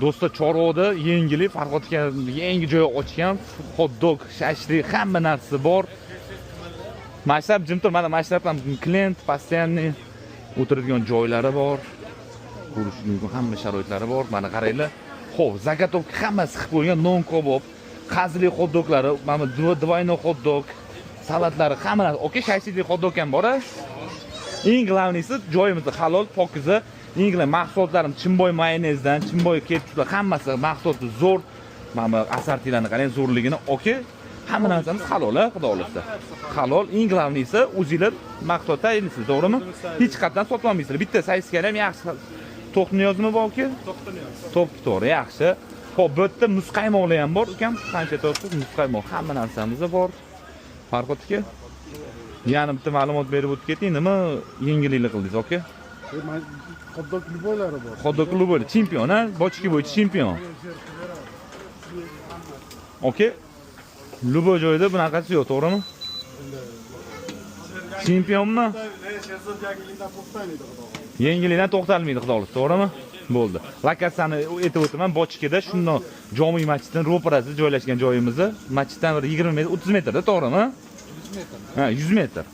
Do'stlar, Chorvoqda yangilik, Farhod aka yangi joy ochgan, hot-dog, shashlik, hamma narsa bor. Mashlab jim tur, mana mashlab ham klient постоянный o'tiradigan joylari bor. Ko'rish mumkin, hamma sharoitlari bor. Mana qaranglar. Xo'p, zagotovka hammasi qilib qo'ygan, non kabob, qazli hot-doglari, mana двойной hot-dog, salatlari, hamma narsa. Okey, shashlik hot-dog ham bor. Eng glavnisi joyimizda halol, pokiza. Inglar mahsulotlarim Chimboy mayonezdan, Chimboy ketchuplar hammasi mahsuloti zo'r. Mana assortilarni qarang, zo'rligini. Okey, hamma narsamiz halol, xudo xolasa. Halol, eng glavnisi o'zinglar mahsulot tayyorlaysiz, to'g'rimi? Hech qatdan sotib olmaysizlar. Bitta sayskal ham yaxshi. To'qni yozma borki? To'g'ri, yaxshi. Xo'p, bu yerda muzqaymoqlar ham bor, ukam. Qancha to'qsiz muzqaymoq, hamma narsamiz bor. Farhod aka, yana bitta ma'lumot berib o'tib keting, nima yangiliklar qildingiz, okey? Hot-dog luboylari bor. Hot-dog luboylar chempion, ha? Bochki bo'yicha chempion. Okey. Luboy joyda bunaqasi yo'q, to'g'rimi? Chempionmi? Yangilikdan to'xtalmaydi, xudo xolasa, to'g'rimi? Bo'ldi. Lokatsiyani aytib o'taman, Bochkida shundoq Jomiy masjidining ro'parasida joylashgan joyimiz. Masjiddan bir 20 metr, 30 metrda, to'g'rimi? 100 metr. Ha, 100 metr.